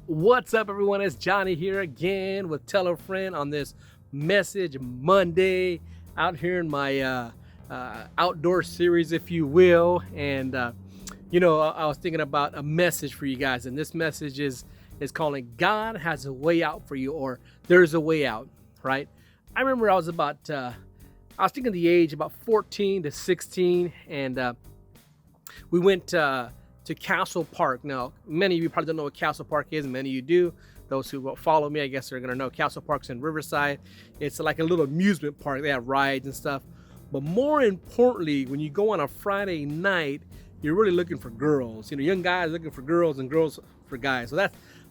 What's up, everyone? It's Johnny here again with Tell a Friend on this Message Monday out here in my outdoor series, if you will. And I was thinking about a message for you guys, and this message is calling "God Has a Way Out for You," or "There's a Way Out." Right? I remember I was thinking the age about 14 to 16, and we went to Castle Park. Now, many of you probably don't know what Castle Park is, and many of you do. Those who follow me, I guess they're going to know Castle Park's in Riverside. It's like a little amusement park. They have rides and stuff. But more importantly, when you go on a Friday night, you're really looking for girls. Young guys looking for girls and girls for guys. So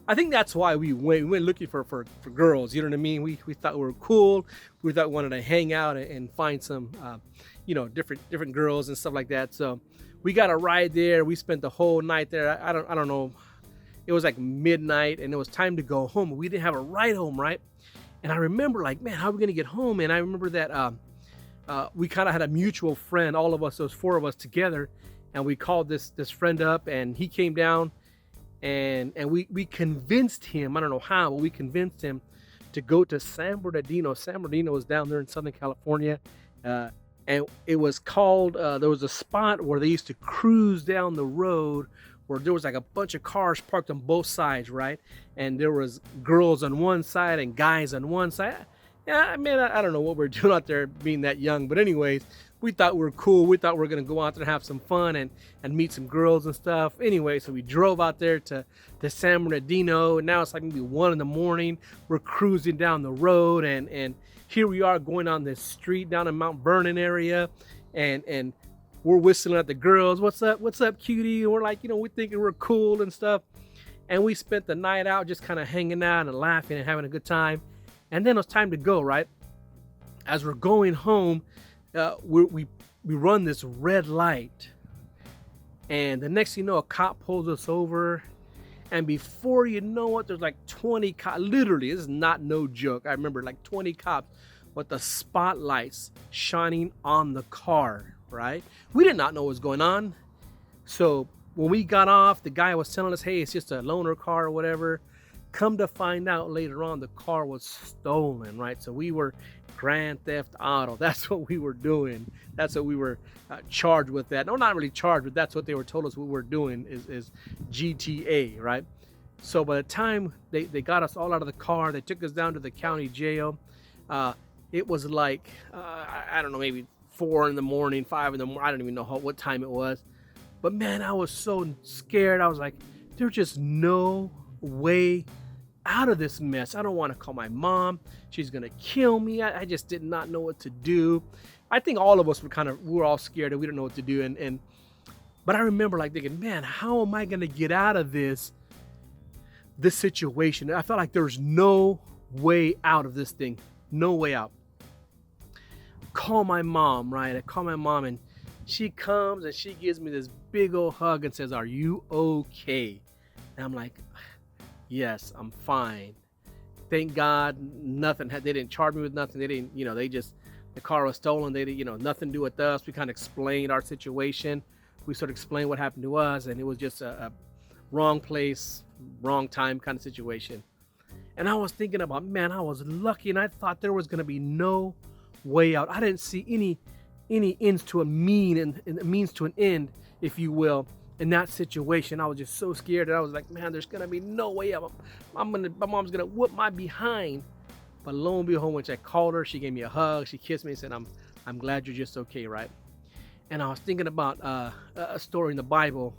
I think that's why we went. We went looking for girls. You know what I mean? We thought we were cool. We thought we wanted to hang out and find some, different girls and stuff like that. So we got a ride there. We spent the whole night there. I don't know. It was like midnight, and it was time to go home. We didn't have a ride home, right? And I remember, like, man, how are we gonna get home? And I remember that we kind of had a mutual friend, all of us, those four of us together, and we called this friend up, and he came down, and we convinced him. I don't know how, but we convinced him to go to San Bernardino. San Bernardino is down there in Southern California. And it was called, there was a spot where they used to cruise down the road where there was like a bunch of cars parked on both sides, right? And there was girls on one side and guys on one side. Yeah, I mean, I don't know what we're doing out there being that young. But anyways, we thought we were cool. We thought we were going to go out there and have some fun and meet some girls and stuff. Anyway, so we drove out there to San Bernardino. And now it's like maybe 1 a.m. We're cruising down the road, and here we are going on this street down in Mount Vernon area, and we're whistling at the girls. What's up, cutie? And we're like, we're thinking we're cool and stuff. And we spent the night out just kind of hanging out and laughing and having a good time. And then it was time to go, right? As we're going home, we run this red light. And the next thing you know, a cop pulls us over. And before you know it, there's like 20 cops. Literally, this is not no joke. I remember like 20 cops with the spotlights shining on the car, right? We did not know what was going on. So when we got off, the guy was telling us, hey, it's just a loaner car or whatever. Come to find out later on, the car was stolen, right? So we were Grand Theft Auto. That's what we were doing. That's what we were charged with. That. No, not really charged, but that's what they were told us we were doing is GTA, right? So by the time they got us all out of the car, they took us down to the county jail. It was like, I don't know, maybe 4 a.m, 5 a.m. I don't even know what time it was. But man, I was so scared. I was like, there's just no way out of this mess. I don't want to call my mom. She's gonna kill me. I just did not know what to do. I think all of us were all scared and we didn't know what to do. But I remember like thinking, man, how am I gonna get out of this situation? I felt like there's no way out of this thing. No way out. Call my mom, right? I call my mom, and she comes and she gives me this big old hug and says, "Are you okay?" And I'm like, yes, I'm fine. Thank God, nothing. They didn't charge me with nothing. They didn't, the car was stolen. They didn't, nothing to do with us. We kind of explained our situation. We sort of explained what happened to us, and it was just a wrong place, wrong time kind of situation. And I was thinking about, man, I was lucky, and I thought there was going to be no way out. I didn't see any ends to a means to an end, if you will. In that situation, I was just so scared that I was like, man, there's gonna be no way out. My mom's gonna whoop my behind. But lo and behold, when I called her, she gave me a hug, she kissed me and said, I'm glad you're just okay, right? And I was thinking about a story in the Bible,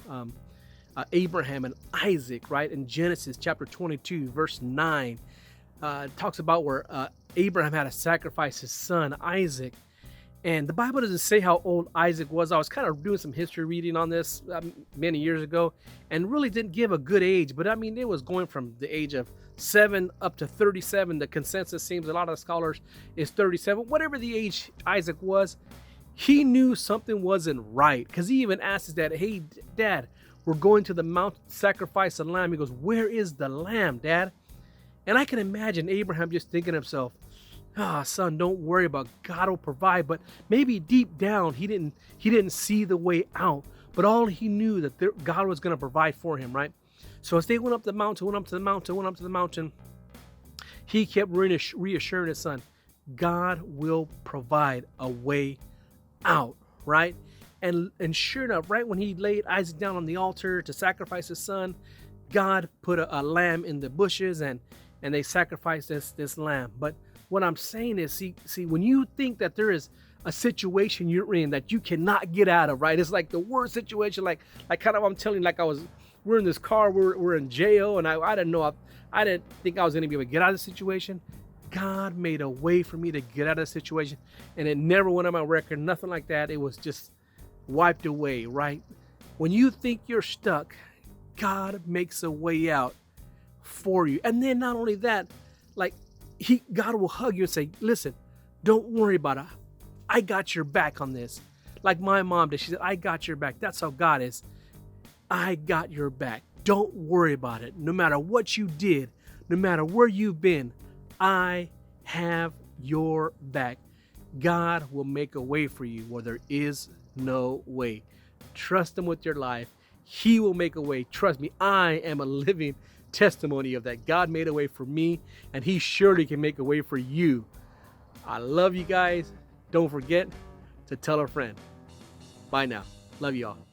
Abraham and Isaac, right? In Genesis chapter 22, verse 9, it talks about where Abraham had to sacrifice his son, Isaac. And the Bible doesn't say how old Isaac was. I was kind of doing some history reading on this many years ago and really didn't give a good age. But I mean, it was going from the age of 7 up to 37. The consensus seems a lot of scholars is 37. Whatever the age Isaac was, He knew something wasn't right because he even asked his dad, "Hey, Dad, we're going to the mountain to sacrifice a lamb." He goes, "Where is the lamb, Dad?" And I can imagine Abraham just thinking to himself, "Ah, son, don't worry about it. God will provide." But maybe deep down he didn't see the way out. But all he knew that God was going to provide for him, right? So as they went up the mountain, went up to the mountain, he kept reassuring his son, God will provide a way out, right? And sure enough, right when he laid Isaac down on the altar to sacrifice his son, God put a lamb in the bushes, and they sacrificed this lamb. But what I'm saying is, see, when you think that there is a situation you're in that you cannot get out of, right? It's like the worst situation, like kind of I'm telling you, like we're in this car, we're in jail, and I didn't know, I didn't think I was gonna be able to get out of the situation. God made a way for me to get out of the situation, and it never went on my record, nothing like that. It was just wiped away, right? When you think you're stuck, God makes a way out for you. And then not only that, like God will hug you and say, listen, don't worry about it. I got your back on this. Like my mom did. She said, I got your back. That's how God is. I got your back. Don't worry about it. No matter what you did, no matter where you've been, I have your back. God will make a way for you where there is no way. Trust him with your life. He will make a way. Trust me, I am a living testimony of that. God made a way for me, and he surely can make a way for you. I love you guys. Don't forget to tell a friend. Bye now. Love you all.